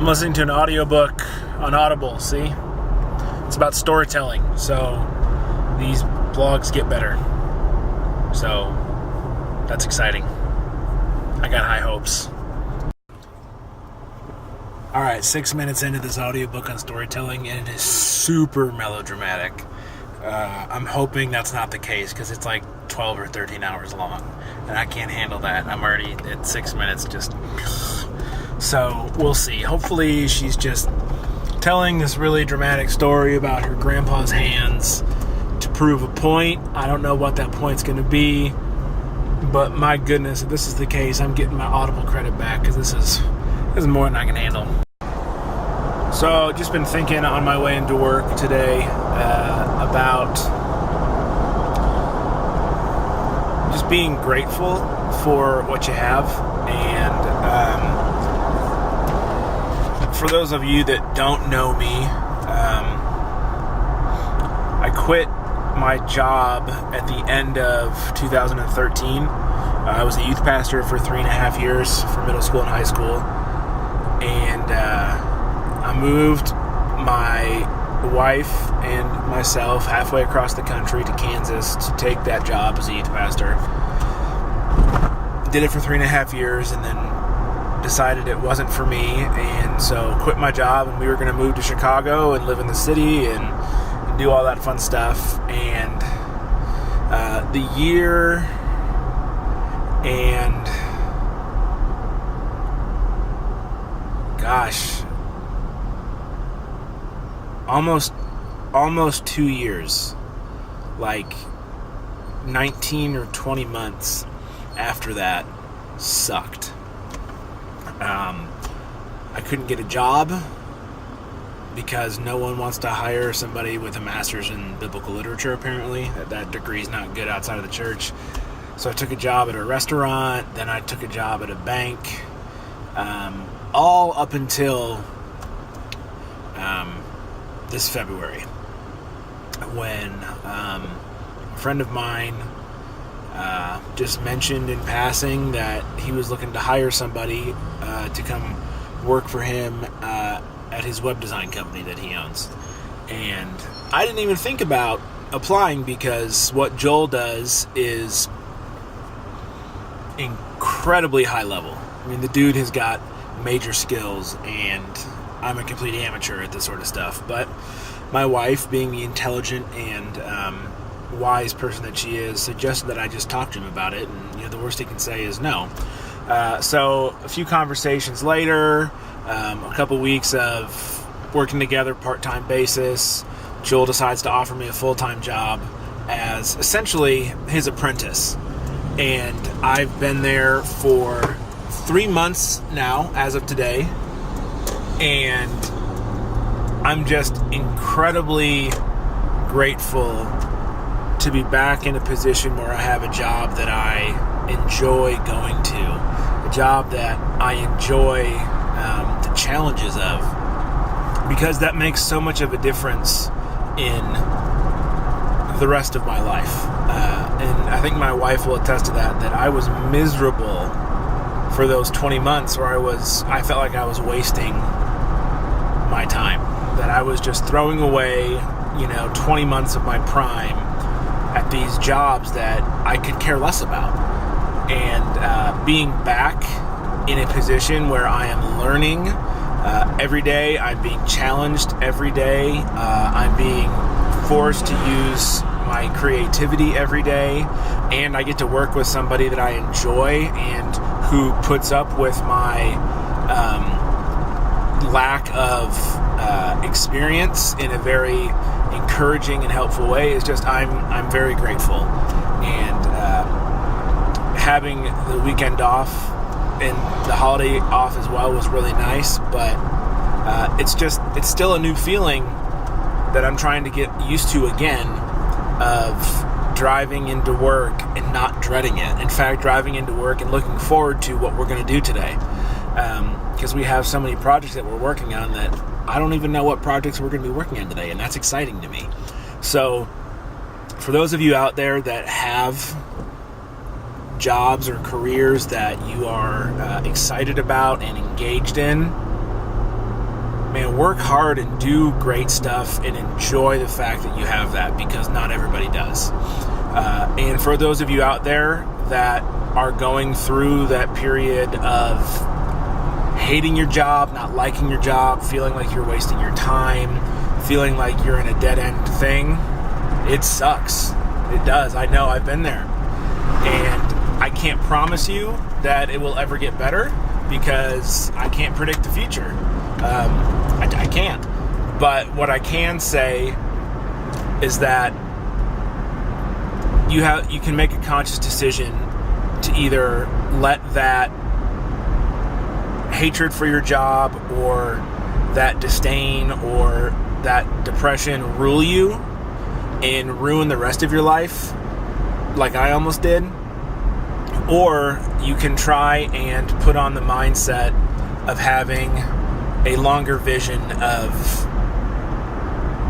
I'm listening to an audiobook on Audible, see? It's about storytelling, so these blogs get better. So, that's exciting. I got high hopes. Alright, 6 minutes into this audiobook on storytelling, and it is super melodramatic. I'm hoping that's not the case, because it's like 12 or 13 hours long, and I can't handle that. I'm already at 6 minutes just... So, we'll see. Hopefully she's just telling this really dramatic story about her grandpa's hands to prove a point. I don't know what that point's going to be, but my goodness, if this is the case, I'm getting my Audible credit back, because this is more than I can handle. So, just been thinking on my way into work today about just being grateful for what you have. And for those of you that don't know me, I quit my job at the end of 2013. I was a youth pastor for 3.5 years for middle school and high school. And I moved my wife and myself halfway across the country to Kansas to take that job as a youth pastor. Did it for 3.5 years and then decided it wasn't for me, and so quit my job, and we were going to move to Chicago and live in the city and do all that fun stuff. And the year and gosh, almost 2 years, like 19 or 20 months after that sucked. I couldn't get a job because no one wants to hire somebody with a master's in biblical literature, apparently. That degree is not good outside of the church. So I took a job at a restaurant, then I took a job at a bank, all up until this February, when a friend of mine just mentioned in passing that he was looking to hire somebody to come work for him at his web design company that he owns. And I didn't even think about applying, because what Joel does is incredibly high level. I mean, the dude has got major skills, and I'm a complete amateur at this sort of stuff. But my wife, being the intelligent and wise person that she is, suggested that I just talk to him about it, and the worst he can say is no. So a few conversations later, a couple weeks of working together part-time basis, Joel decides to offer me a full-time job as essentially his apprentice. And I've been there for 3 months now, as of today, and I'm just incredibly grateful to be back in a position where I have a job that I enjoy going to, a job that I enjoy the challenges of, because that makes so much of a difference in the rest of my life. And I think my wife will attest to that I was miserable for those 20 months where I felt like I was wasting my time, that I was just throwing away, 20 months of my prime at these jobs that I could care less about. And being back in a position where I am learning every day, I'm being challenged every day, I'm being forced to use my creativity every day, and I get to work with somebody that I enjoy and who puts up with my lack of experience in a very encouraging and helpful way. Is just I'm very grateful. And having the weekend off and the holiday off as well was really nice, but it's still a new feeling that I'm trying to get used to again, of driving into work and not dreading it. In fact, driving into work and looking forward to what we're going to do today. Because we have so many projects that we're working on that I don't even know what projects we're going to be working on today, and that's exciting to me. So, for those of you out there that have jobs or careers that you are excited about and engaged in, man, work hard and do great stuff and enjoy the fact that you have that, because not everybody does. And for those of you out there that are going through that period of hating your job, not liking your job, feeling like you're wasting your time, feeling like you're in a dead-end thing, it sucks. It does. I know. I've been there. And I can't promise you that it will ever get better, because I can't predict the future. I can't. But what I can say is that you can make a conscious decision to either let that hatred for your job or that disdain or that depression rule you and ruin the rest of your life, like I almost did. Or you can try and put on the mindset of having a longer vision of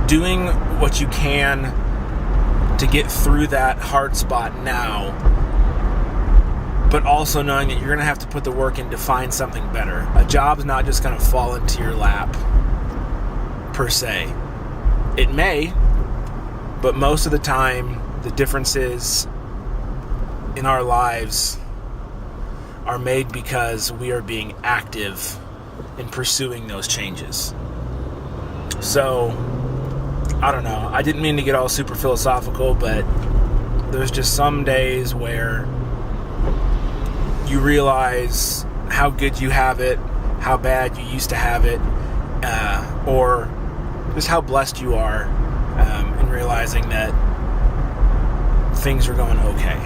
doing what you can to get through that hard spot now, but also knowing that you're going to have to put the work in to find something better. A job's not just going to fall into your lap, per se. It may, but most of the time, the differences in our lives are made because we are being active in pursuing those changes. So, I don't know. I didn't mean to get all super philosophical, but there's just some days where you realize how good you have it, how bad you used to have it, or just how blessed you are in realizing that things are going okay.